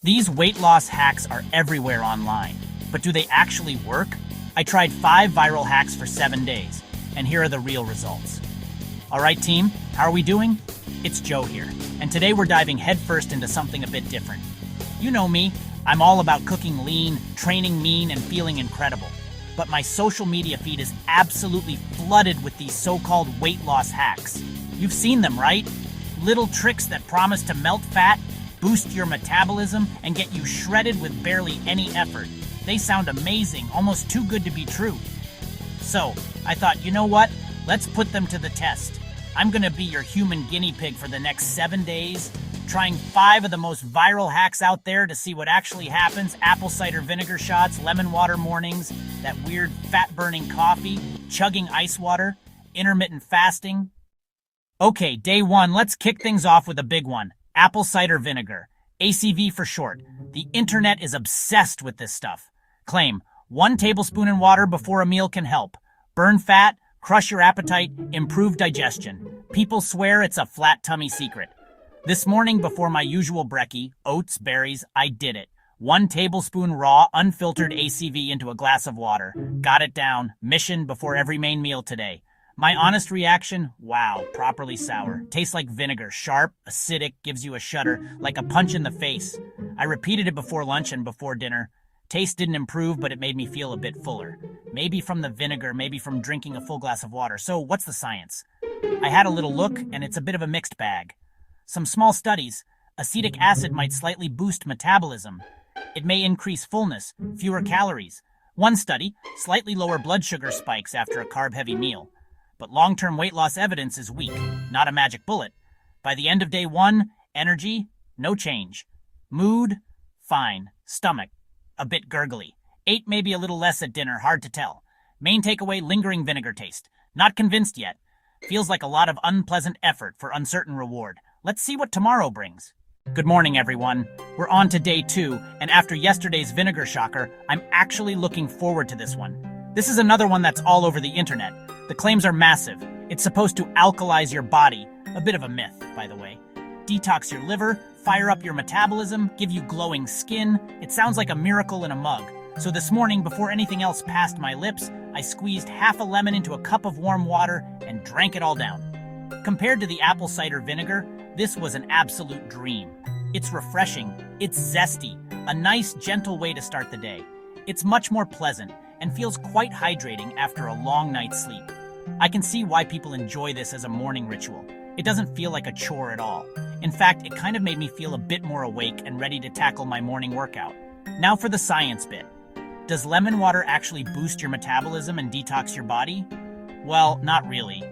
These weight loss hacks are everywhere online, but do they actually work? I tried 5 viral hacks for 7 days, and here are the real results. All right, team, how are we doing? It's Joe here, and today we're diving headfirst into something a bit different. You know me, I'm all about cooking lean, training mean, and feeling incredible. But my social media feed is absolutely flooded with these so-called weight loss hacks. You've seen them, right? Little tricks that promise to melt fat, boost your metabolism, and get you shredded with barely any effort. They sound amazing, almost too good to be true. So, I thought, you know what? Let's put them to the test. I'm gonna be your human guinea pig for the next 7 days, trying 5 of the most viral hacks out there to see what actually happens. Apple cider vinegar shots, lemon water mornings, that weird fat-burning coffee, chugging ice water, intermittent fasting. Okay, day 1, let's kick things off with a big one. Apple cider vinegar, ACV for short. The internet is obsessed with this stuff. Claim, 1 tablespoon in water before a meal can help. Burn fat, crush your appetite, improve digestion. People swear it's a flat tummy secret. This morning before my usual brekkie, oats, berries, I did it. 1 tablespoon raw, unfiltered ACV into a glass of water. Got it down. Mission before every main meal today. My honest reaction, wow, properly sour. Tastes like vinegar, sharp, acidic, gives you a shudder, like a punch in the face. I repeated it before lunch and before dinner. Taste didn't improve, but it made me feel a bit fuller. Maybe from the vinegar, maybe from drinking a full glass of water. So what's the science? I had a little look, and it's a bit of a mixed bag. Some small studies. Acetic acid might slightly boost metabolism. It may increase fullness, fewer calories. One study, slightly lower blood sugar spikes after a carb-heavy meal. But long-term weight loss evidence is weak, not a magic bullet. By the end of day 1, energy, no change. Mood, fine. Stomach, a bit gurgly. Ate maybe a little less at dinner, hard to tell. Main takeaway, lingering vinegar taste. Not convinced yet. Feels like a lot of unpleasant effort for uncertain reward. Let's see what tomorrow brings. Good morning, everyone. We're on to day 2, and after yesterday's vinegar shocker, I'm actually looking forward to this one. This is another one that's all over the internet. The claims are massive. It's supposed to alkalize your body. A bit of a myth, by the way. Detox your liver, fire up your metabolism, give you glowing skin. It sounds like a miracle in a mug. So this morning, before anything else passed my lips, I squeezed half a lemon into a cup of warm water and drank it all down. Compared to the apple cider vinegar, this was an absolute dream. It's refreshing, it's zesty, a nice, gentle way to start the day. It's much more pleasant and feels quite hydrating after a long night's sleep. I can see why people enjoy this as a morning ritual. It doesn't feel like a chore at all. In fact, it kind of made me feel a bit more awake and ready to tackle my morning workout. Now for the science bit. Does lemon water actually boost your metabolism and detox your body? Well, not really.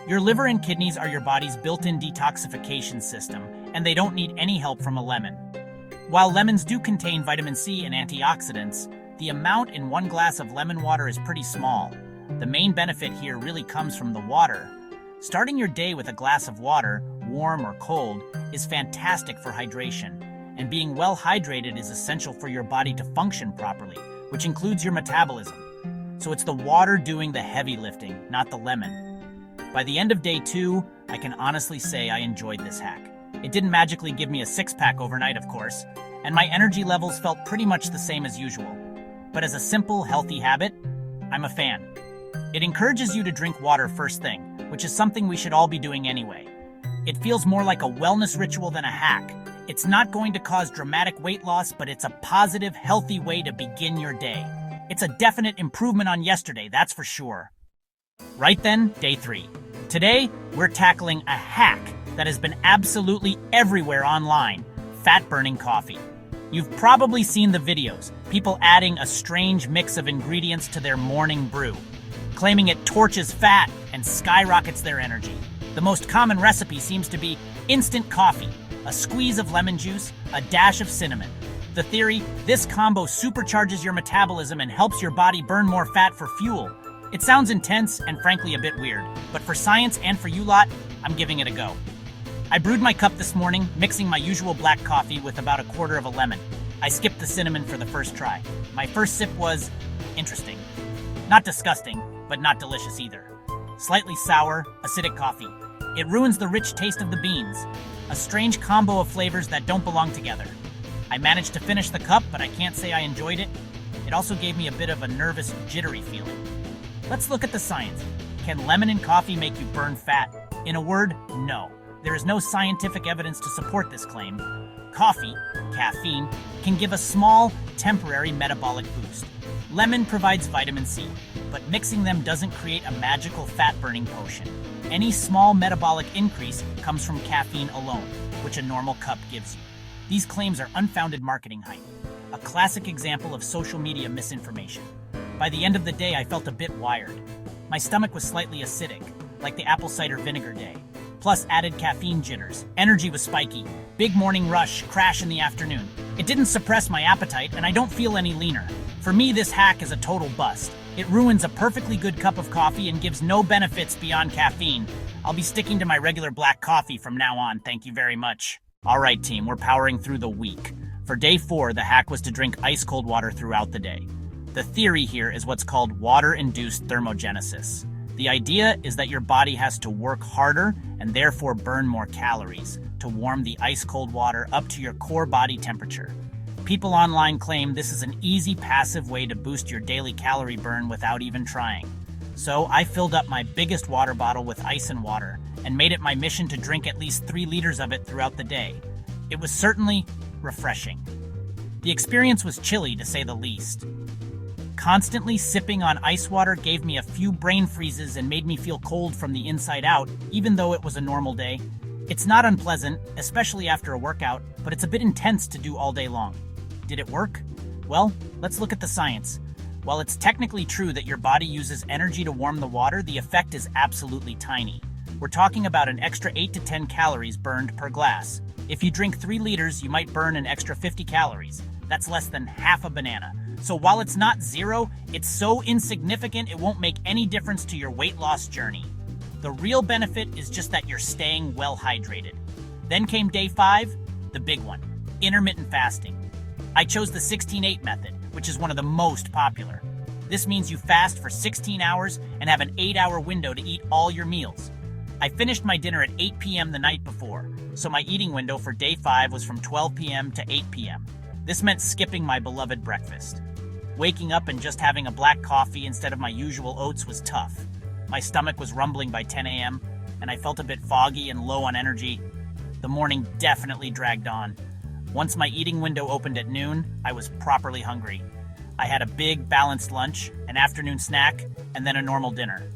Your liver and kidneys are your body's built-in detoxification system, and they don't need any help from a lemon. While lemons do contain vitamin C and antioxidants, the amount in 1 glass of lemon water is pretty small. The main benefit here really comes from the water. Starting your day with a glass of water, warm or cold, is fantastic for hydration, and being well hydrated is essential for your body to function properly, which includes your metabolism. So it's the water doing the heavy lifting, not the lemon. By the end of day 2, I can honestly say I enjoyed this hack. It didn't magically give me a 6-pack overnight, of course, and my energy levels felt pretty much the same as usual. But as a simple, healthy habit, I'm a fan. It encourages you to drink water first thing, which is something we should all be doing anyway. It feels more like a wellness ritual than a hack. It's not going to cause dramatic weight loss, but it's a positive, healthy way to begin your day. It's a definite improvement on yesterday, that's for sure. Right then, day 3. Today, we're tackling a hack that has been absolutely everywhere online: fat-burning coffee. You've probably seen the videos, people adding a strange mix of ingredients to their morning brew, claiming it torches fat and skyrockets their energy. The most common recipe seems to be instant coffee, a squeeze of lemon juice, a dash of cinnamon. The theory, this combo supercharges your metabolism and helps your body burn more fat for fuel. It sounds intense and frankly a bit weird, but for science and for you lot, I'm giving it a go. I brewed my cup this morning, mixing my usual black coffee with about 1/4 of a lemon. I skipped the cinnamon for the first try. My first sip was interesting. Not disgusting, but not delicious either. Slightly sour, acidic coffee. It ruins the rich taste of the beans. A strange combo of flavors that don't belong together. I managed to finish the cup, but I can't say I enjoyed it. It also gave me a bit of a nervous, jittery feeling. Let's look at the science. Can lemon in coffee make you burn fat? In a word, no. There is no scientific evidence to support this claim. Coffee, caffeine, can give a small, temporary metabolic boost. Lemon provides vitamin C, but mixing them doesn't create a magical fat-burning potion. Any small metabolic increase comes from caffeine alone, which a normal cup gives you. These claims are unfounded marketing hype, a classic example of social media misinformation. By the end of the day, I felt a bit wired. My stomach was slightly acidic, like the apple cider vinegar day. Plus added caffeine jitters. Energy was spiky. Big morning rush, crash in the afternoon. It didn't suppress my appetite, and I don't feel any leaner. For me, this hack is a total bust. It ruins a perfectly good cup of coffee and gives no benefits beyond caffeine. I'll be sticking to my regular black coffee from now on, thank you very much. All right, team, we're powering through the week. For day 4, the hack was to drink ice-cold water throughout the day. The theory here is what's called water-induced thermogenesis. The idea is that your body has to work harder and therefore burn more calories to warm the ice-cold water up to your core body temperature. People online claim this is an easy, passive way to boost your daily calorie burn without even trying. So I filled up my biggest water bottle with ice and water and made it my mission to drink at least 3 liters of it throughout the day. It was certainly refreshing. The experience was chilly, to say the least. Constantly sipping on ice water gave me a few brain freezes and made me feel cold from the inside out, even though it was a normal day. It's not unpleasant, especially after a workout, but it's a bit intense to do all day long. Did it work? Well, let's look at the science. While it's technically true that your body uses energy to warm the water, the effect is absolutely tiny. We're talking about an extra 8 to 10 calories burned per glass. If you drink 3 liters, you might burn an extra 50 calories. That's less than half a banana. So while it's not zero, it's so insignificant it won't make any difference to your weight loss journey. The real benefit is just that you're staying well hydrated. Then came day 5, the big one, intermittent fasting. I chose the 16-8 method, which is one of the most popular. This means you fast for 16 hours and have an 8-hour window to eat all your meals. I finished my dinner at 8 p.m. the night before, so my eating window for day 5 was from 12 p.m. to 8 p.m. This meant skipping my beloved breakfast. Waking up and just having a black coffee instead of my usual oats was tough. My stomach was rumbling by 10 a.m., and I felt a bit foggy and low on energy. The morning definitely dragged on. Once my eating window opened at noon, I was properly hungry. I had a big, balanced lunch, an afternoon snack, and then a normal dinner.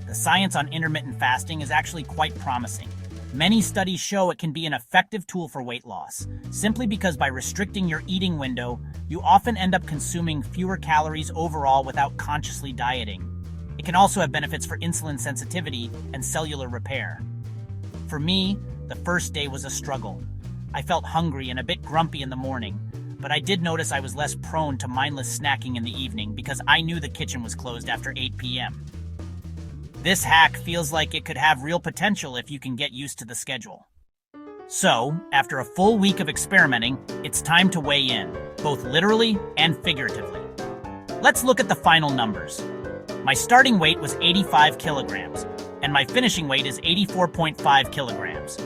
The science on intermittent fasting is actually quite promising. Many studies show it can be an effective tool for weight loss, simply because by restricting your eating window, you often end up consuming fewer calories overall without consciously dieting. It can also have benefits for insulin sensitivity and cellular repair. For me, the first day was a struggle. I felt hungry and a bit grumpy in the morning, but I did notice I was less prone to mindless snacking in the evening because I knew the kitchen was closed after 8 p.m. This hack feels like it could have real potential if you can get used to the schedule. So, after a full week of experimenting, it's time to weigh in, both literally and figuratively. Let's look at the final numbers. My starting weight was 85 kilograms, and my finishing weight is 84.5 kilograms,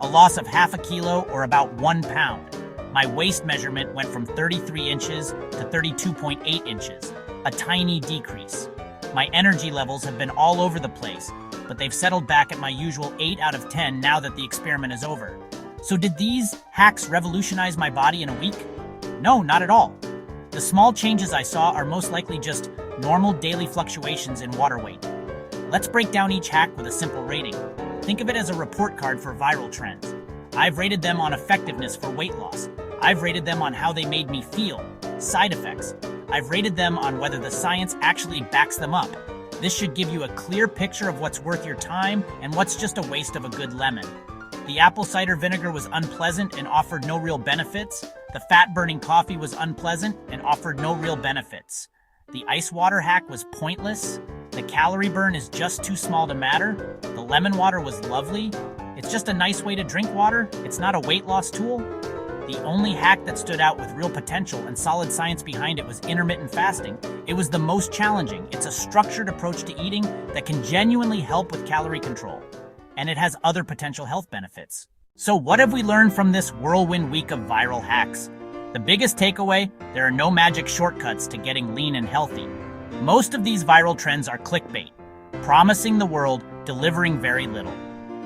a loss of half a kilo or about 1 pound. My waist measurement went from 33 inches to 32.8 inches, a tiny decrease. My energy levels have been all over the place, but they've settled back at my usual 8 out of 10 now that the experiment is over. So did these hacks revolutionize my body in a week? No, not at all. The small changes I saw are most likely just normal daily fluctuations in water weight. Let's break down each hack with a simple rating. Think of it as a report card for viral trends. I've rated them on effectiveness for weight loss. I've rated them on how they made me feel, side effects. I've rated them on whether the science actually backs them up. This should give you a clear picture of what's worth your time and what's just a waste of a good lemon. The apple cider vinegar was unpleasant and offered no real benefits. The fat-burning coffee was unpleasant and offered no real benefits. The ice water hack was pointless. The calorie burn is just too small to matter. The lemon water was lovely. It's just a nice way to drink water. It's not a weight loss tool. The only hack that stood out with real potential and solid science behind it was intermittent fasting. It was the most challenging. It's a structured approach to eating that can genuinely help with calorie control. And it has other potential health benefits. So what have we learned from this whirlwind week of viral hacks? The biggest takeaway, there are no magic shortcuts to getting lean and healthy. Most of these viral trends are clickbait, promising the world, delivering very little.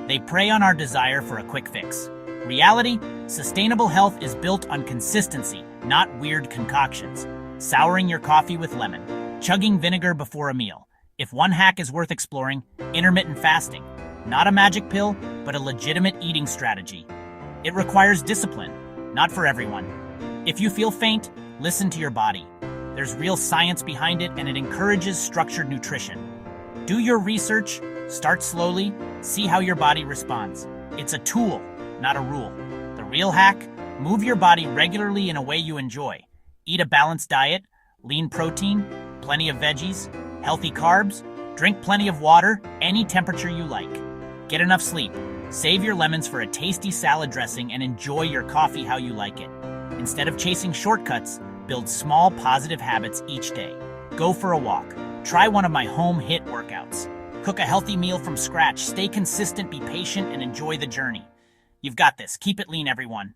They prey on our desire for a quick fix. Reality, sustainable health is built on consistency, not weird concoctions. Souring your coffee with lemon, chugging vinegar before a meal. If one hack is worth exploring, intermittent fasting. Not a magic pill, but a legitimate eating strategy. It requires discipline, not for everyone. If you feel faint, listen to your body. There's real science behind it, and it encourages structured nutrition. Do your research, start slowly, see how your body responds. It's a tool, not a rule. The real hack? Move your body regularly in a way you enjoy. Eat a balanced diet, lean protein, plenty of veggies, healthy carbs, drink plenty of water, any temperature you like. Get enough sleep. Save your lemons for a tasty salad dressing and enjoy your coffee how you like it. Instead of chasing shortcuts, build small positive habits each day. Go for a walk. Try one of my home HIIT workouts. Cook a healthy meal from scratch. Stay consistent, be patient, and enjoy the journey. You've got this. Keep it lean, everyone.